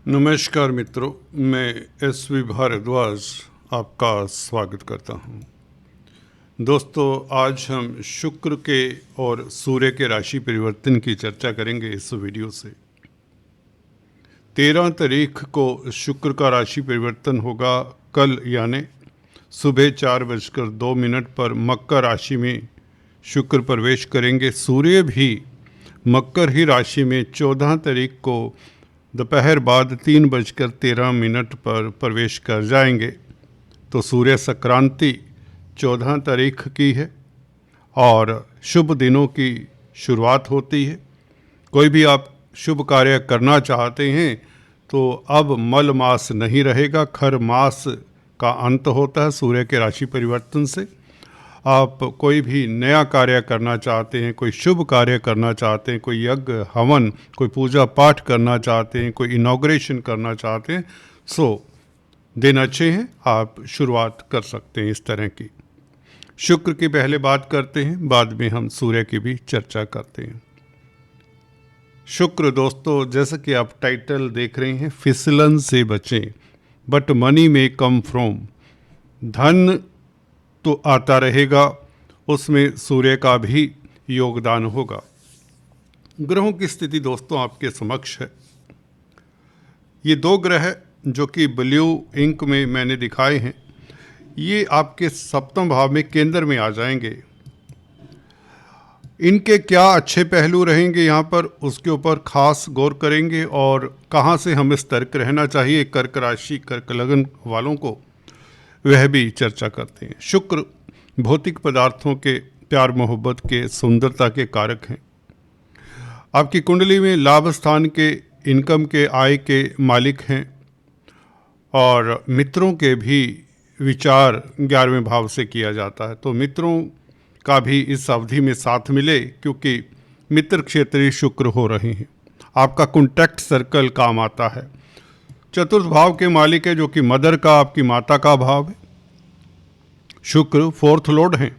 नमस्कार मित्रों, मैं एस.वी. भारद्वाज आपका स्वागत करता हूं। दोस्तों, आज हम शुक्र के और सूर्य के राशि परिवर्तन की चर्चा करेंगे इस वीडियो से। 13 तारीख को शुक्र का राशि परिवर्तन होगा कल, यानी सुबह 4:02 पर मकर राशि में शुक्र प्रवेश करेंगे। सूर्य भी मकर ही राशि में 14 तारीख को दोपहर बाद 3:13 पर प्रवेश कर जाएंगे। तो सूर्य संक्रांति 14 तारीख की है और शुभ दिनों की शुरुआत होती है। कोई भी आप शुभ कार्य करना चाहते हैं तो अब मल मास नहीं रहेगा, खर मास का अंत होता है सूर्य के राशि परिवर्तन से। आप कोई भी नया कार्य करना चाहते हैं, कोई शुभ कार्य करना चाहते हैं, कोई यज्ञ हवन, कोई पूजा पाठ करना चाहते हैं, कोई इनॉग्रेशन करना चाहते हैं, सो दिन अच्छे हैं, आप शुरुआत कर सकते हैं इस तरह की। शुक्र की पहले बात करते हैं, बाद में हम सूर्य की भी चर्चा करते हैं। शुक्र दोस्तों, जैसा कि आप टाइटल देख रहे हैं, फिसलन से बचें बट मनी में कम फ्रॉम। धन तो आता रहेगा, उसमें सूर्य का भी योगदान होगा। ग्रहों की स्थिति दोस्तों आपके समक्ष है। ये दो ग्रह जो कि ब्लू इंक में मैंने दिखाए हैं, ये आपके सप्तम भाव में केंद्र में आ जाएंगे। इनके क्या अच्छे पहलू रहेंगे यहाँ पर, उसके ऊपर खास गौर करेंगे और कहाँ से हमें सतर्क रहना चाहिए कर्क राशि, कर्क लग्न वालों को, वह भी चर्चा करते हैं। शुक्र भौतिक पदार्थों के, प्यार मोहब्बत के, सुंदरता के कारक हैं। आपकी कुंडली में लाभ स्थान के, इनकम के, आय के मालिक हैं और मित्रों के भी विचार 11वें भाव से किया जाता है। तो मित्रों का भी इस अवधि में साथ मिले, क्योंकि मित्र क्षेत्रीय शुक्र हो रहे हैं। आपका कॉन्टैक्ट सर्कल काम आता है। चतुर्थ भाव के मालिक है जो कि मदर का, आपकी माता का भाव है। शुक्र फोर्थ लॉर्ड हैं।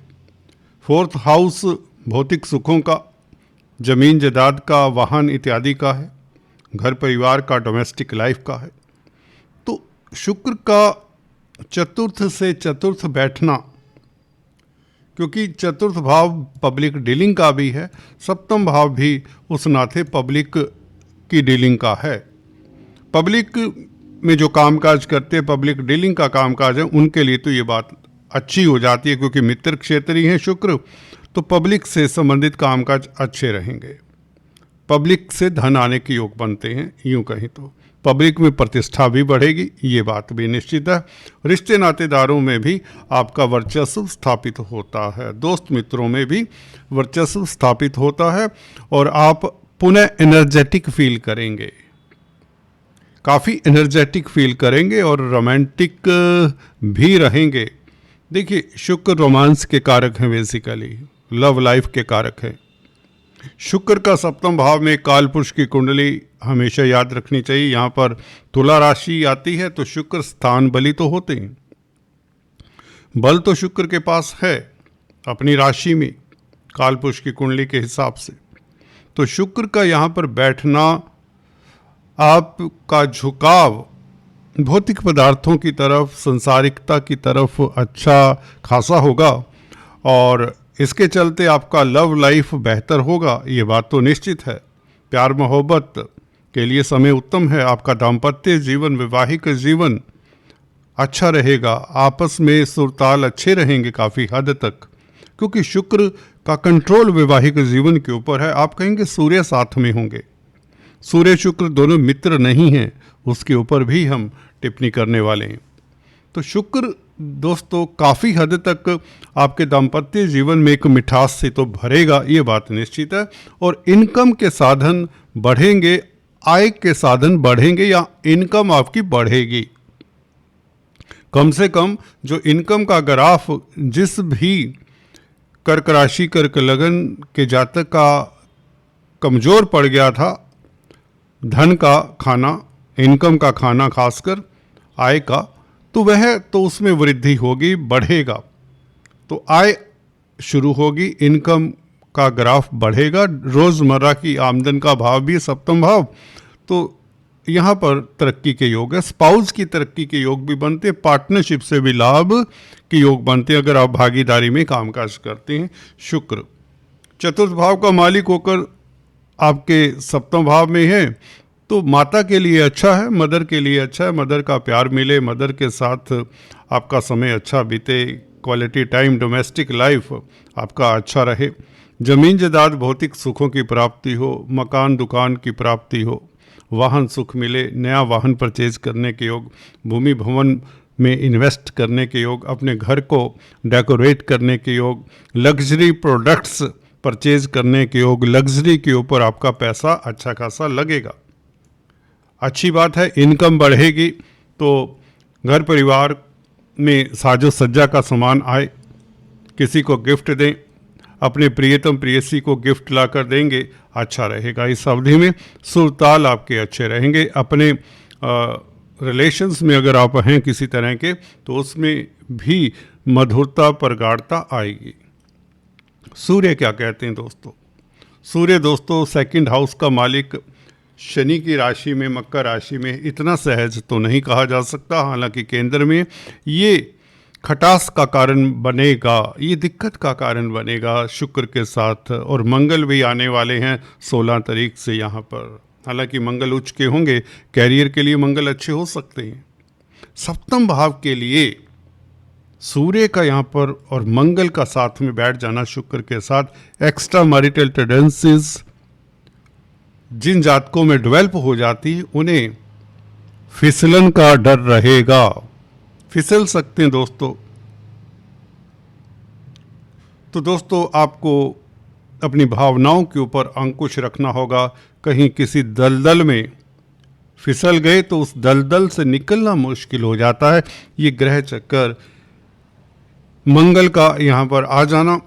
फोर्थ हाउस भौतिक सुखों का, जमीन जायदाद का, वाहन इत्यादि का है, घर परिवार का, डोमेस्टिक लाइफ का है। तो शुक्र का चतुर्थ से चतुर्थ बैठना, क्योंकि चतुर्थ भाव पब्लिक डीलिंग का भी है, सप्तम भाव भी उस नाते पब्लिक की डीलिंग का है। पब्लिक में जो कामकाज करते हैं, पब्लिक डीलिंग का कामकाज है, उनके लिए तो ये बात अच्छी हो जाती है, क्योंकि मित्र क्षेत्रीय हैं शुक्र, तो पब्लिक से संबंधित कामकाज अच्छे रहेंगे। पब्लिक से धन आने के योग बनते हैं, यूं कहीं तो पब्लिक में प्रतिष्ठा भी बढ़ेगी, ये बात भी निश्चित है। रिश्ते नातेदारों में भी आपका वर्चस्व स्थापित होता है, दोस्त मित्रों में भी वर्चस्व स्थापित होता है और आप पुनः एनर्जेटिक फील करेंगे, काफ़ी एनर्जेटिक फील करेंगे और रोमांटिक भी रहेंगे। देखिए, शुक्र रोमांस के कारक हैं, बेसिकली लव लाइफ के कारक हैं। शुक्र का सप्तम भाव में काल पुरुष की कुंडली हमेशा याद रखनी चाहिए। यहाँ पर तुला राशि आती है तो शुक्र स्थान बली तो होते हैं, बल तो शुक्र के पास है अपनी राशि में काल पुरुष की कुंडली के हिसाब से। तो शुक्र का यहाँ पर बैठना, आपका झुकाव भौतिक पदार्थों की तरफ, संसारिकता की तरफ अच्छा खासा होगा और इसके चलते आपका लव लाइफ बेहतर होगा, ये बात तो निश्चित है। प्यार मोहब्बत के लिए समय उत्तम है। आपका दाम्पत्य जीवन, वैवाहिक जीवन अच्छा रहेगा, आपस में सुरताल अच्छे रहेंगे काफ़ी हद तक, क्योंकि शुक्र का कंट्रोल वैवाहिक जीवन के ऊपर है। आप कहेंगे सूर्य साथ में होंगे, सूर्य शुक्र दोनों मित्र नहीं हैं, उसके ऊपर भी हम टिप्पणी करने वाले हैं। तो शुक्र दोस्तों काफ़ी हद तक आपके दाम्पत्य जीवन में एक मिठास से तो भरेगा, ये बात निश्चित है। और इनकम के साधन बढ़ेंगे, आय के साधन बढ़ेंगे या इनकम आपकी बढ़ेगी। कम से कम जो इनकम का ग्राफ जिस भी कर्क राशि, कर्क लगन के जातक का कमज़ोर पड़ गया था, धन का खाना, इनकम का खाना, खासकर आय का, तो वह तो उसमें वृद्धि होगी, बढ़ेगा। तो आय शुरू होगी, इनकम का ग्राफ बढ़ेगा, रोज़मर्रा की आमदन का भाव भी सप्तम भाव, तो यहाँ पर तरक्की के योग है, स्पाउस की तरक्की के योग भी बनते हैं, पार्टनरशिप से भी लाभ के योग बनते हैं अगर आप भागीदारी में कामकाज करते हैं। शुक्र चतुर्थ भाव का मालिक होकर आपके सप्तम भाव में है, तो माता के लिए अच्छा है, मदर के लिए अच्छा है, मदर का प्यार मिले, मदर के साथ आपका समय अच्छा बीते, क्वालिटी टाइम, डोमेस्टिक लाइफ आपका अच्छा रहे, जमीन जायदाद भौतिक सुखों की प्राप्ति हो, मकान दुकान की प्राप्ति हो, वाहन सुख मिले, नया वाहन परचेज करने के योग, भूमि भवन में इन्वेस्ट करने के योग, अपने घर को डेकोरेट करने के योग, लग्जरी प्रोडक्ट्स परचेज करने के योग, लग्जरी के ऊपर आपका पैसा अच्छा खासा लगेगा। अच्छी बात है, इनकम बढ़ेगी तो घर परिवार में साजो सज्जा का सामान आए, किसी को गिफ्ट दें, अपने प्रियतम प्रियसी को गिफ्ट ला कर देंगे, अच्छा रहेगा। इस अवधि में सुरताल आपके अच्छे रहेंगे। अपने रिलेशंस में अगर आप हैं किसी तरह के, तो उसमें भी मधुरता प्रगाढ़ता आएगी। सूर्य क्या कहते हैं दोस्तों? सूर्य दोस्तों सेकंड हाउस का मालिक शनि की राशि में, मकर राशि में, इतना सहज तो नहीं कहा जा सकता, हालांकि केंद्र में ये खटास का कारण बनेगा, ये दिक्कत का कारण बनेगा शुक्र के साथ। और मंगल भी आने वाले हैं 16 तारीख से यहाँ पर, हालांकि मंगल उच्च के होंगे, कैरियर के लिए मंगल अच्छे हो सकते हैं। सप्तम भाव के लिए सूर्य का यहाँ पर और मंगल का साथ में बैठ जाना शुक्र के साथ, एक्स्ट्रा मैरिटल टेंडेंसीज जिन जातकों में डेवलप हो जाती, उन्हें फिसलन का डर रहेगा, फिसल सकते हैं दोस्तों। तो दोस्तों आपको अपनी भावनाओं के ऊपर अंकुश रखना होगा। कहीं किसी दलदल में फिसल गए तो उस दलदल से निकलना मुश्किल हो जाता है। ये ग्रह चक्कर, मंगल का यहाँ पर आ जाना,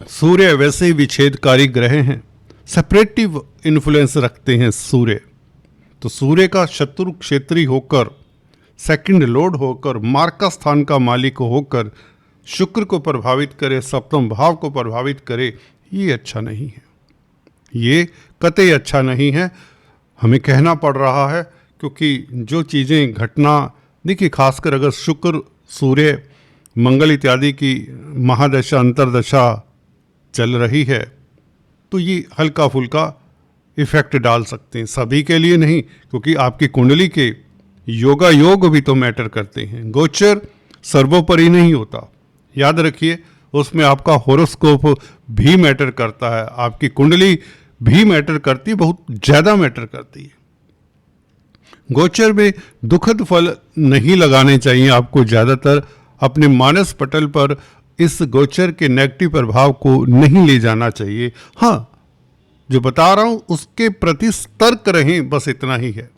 सूर्य वैसे ही विच्छेदकारी ग्रह हैं, सेपरेटिव इन्फ्लुएंस रखते हैं सूर्य, तो सूर्य का शत्रु क्षेत्री होकर, सेकंड लॉर्ड होकर, मार्का स्थान का मालिक होकर शुक्र को प्रभावित करे, सप्तम भाव को प्रभावित करे, ये अच्छा नहीं है, ये कतई अच्छा नहीं है। हमें कहना पड़ रहा है क्योंकि जो चीज़ें घटना देखिए, खासकर अगर शुक्र सूर्य मंगल इत्यादि की महादशा अंतरदशा चल रही है तो ये हल्का फुल्का इफेक्ट डाल सकते हैं, सभी के लिए नहीं, क्योंकि आपकी कुंडली के योगा योग भी तो मैटर करते हैं। गोचर सर्वोपरि नहीं होता, याद रखिए, उसमें आपका होरोस्कोप भी मैटर करता है, आपकी कुंडली भी मैटर करती है, बहुत ज़्यादा मैटर करती है। गोचर में दुखद फल नहीं लगाने चाहिए आपको, ज़्यादातर अपने मानस पटल पर इस गोचर के नेगेटिव प्रभाव को नहीं ले जाना चाहिए। हाँ, जो बता रहा हूँ उसके प्रति सतर्क रहें, बस इतना ही है।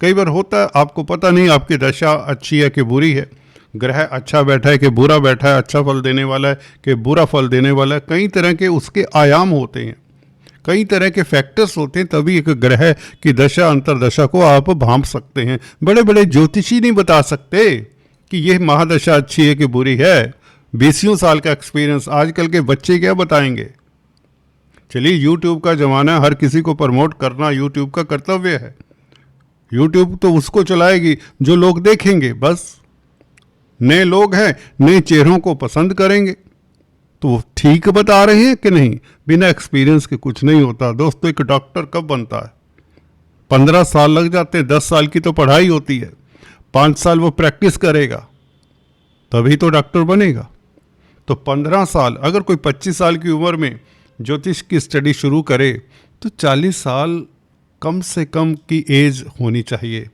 कई बार होता है आपको पता नहीं आपकी दशा अच्छी है कि बुरी है, ग्रह अच्छा बैठा है कि बुरा बैठा है, अच्छा फल देने वाला है कि बुरा फल देने वाला है, कई तरह के उसके आयाम होते हैं, कई तरह के फैक्टर्स होते हैं, तभी एक ग्रह की दशा अंतरदशा को आप भांप सकते हैं। बड़े बड़े ज्योतिषी नहीं बता सकते कि यह महादशा अच्छी है कि बुरी है। 20 साल का एक्सपीरियंस, आजकल के बच्चे क्या बताएंगे? चलिए, यूट्यूब का ज़माना, हर किसी को प्रमोट करना यूट्यूब का कर्तव्य है। यूट्यूब तो उसको चलाएगी जो लोग देखेंगे, बस नए लोग हैं, नए चेहरों को पसंद करेंगे, तो वो ठीक बता रहे हैं कि नहीं? बिना एक्सपीरियंस के कुछ नहीं होता दोस्तों। एक डॉक्टर कब बनता है? 15 साल लग जाते हैं, 10 साल की तो पढ़ाई होती है, 5 साल वो प्रैक्टिस करेगा तभी तो डॉक्टर बनेगा। तो 15 साल, अगर कोई 25 साल की उम्र में ज्योतिष की स्टडी शुरू करे तो 40 साल कम से कम की एज होनी चाहिए।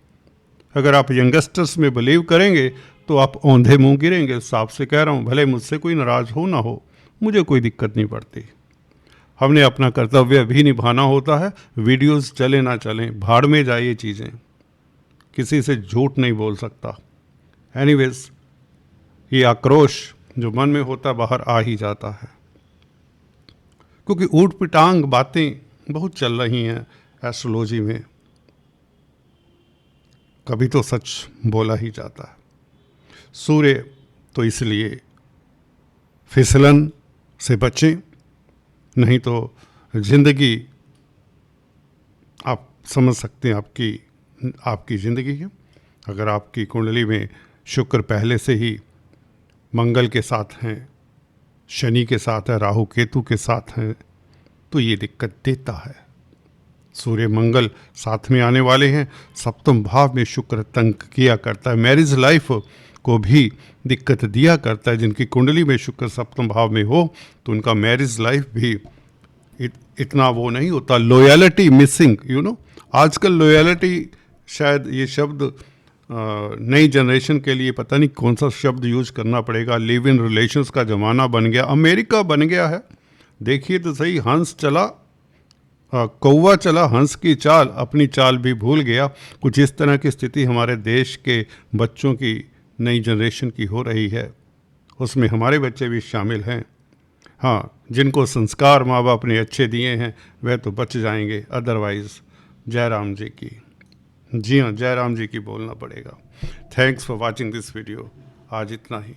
अगर आप यंगस्टर्स में बिलीव करेंगे तो आप औंधे मुंह गिरेंगे, साफ से कह रहा हूँ। भले मुझसे कोई नाराज़ हो ना हो, मुझे कोई दिक्कत नहीं पड़ती, हमने अपना कर्तव्य भी निभाना होता है। वीडियोस चले ना चलें, भाड़ में जाए चीज़ें, किसी से झूठ नहीं बोल सकता। एनीवेज, ये आक्रोश जो मन में होता बाहर आ ही जाता है, क्योंकि ऊट पिटांग बातें बहुत चल रही हैं एस्ट्रोलॉजी में, कभी तो सच बोला ही जाता है। सूर्य तो इसलिए फिसलन से बचें, नहीं तो जिंदगी आप समझ सकते हैं आपकी आपकी ज़िंदगी है। अगर आपकी कुंडली में शुक्र पहले से ही मंगल के साथ हैं, शनि के साथ है, राहु केतु के साथ हैं, तो ये दिक्कत देता है। सूर्य मंगल साथ में आने वाले हैं, सप्तम भाव में शुक्र तंग किया करता है, मैरिज लाइफ को भी दिक्कत दिया करता है। जिनकी कुंडली में शुक्र सप्तम भाव में हो तो उनका मैरिज लाइफ भी इतना वो नहीं होता। लॉयल्टी मिसिंग, यू नो, आजकल लॉयल्टी, शायद ये शब्द नई जनरेशन के लिए पता नहीं कौन सा शब्द यूज करना पड़ेगा। लिव इन रिलेशंस का ज़माना बन गया, अमेरिका बन गया है। देखिए तो सही, हंस चला कौवा चला हंस की चाल, अपनी चाल भी भूल गया। कुछ इस तरह की स्थिति हमारे देश के बच्चों की, नई जनरेशन की हो रही है। उसमें हमारे बच्चे भी शामिल हैं। हाँ, जिनको संस्कार माँ बाप ने अच्छे दिए हैं वह तो बच जाएंगे, अदरवाइज़ जयराम जी की, जी हाँ, जयराम जी की बोलना पड़ेगा। Thanks for watching this video. आज इतना ही।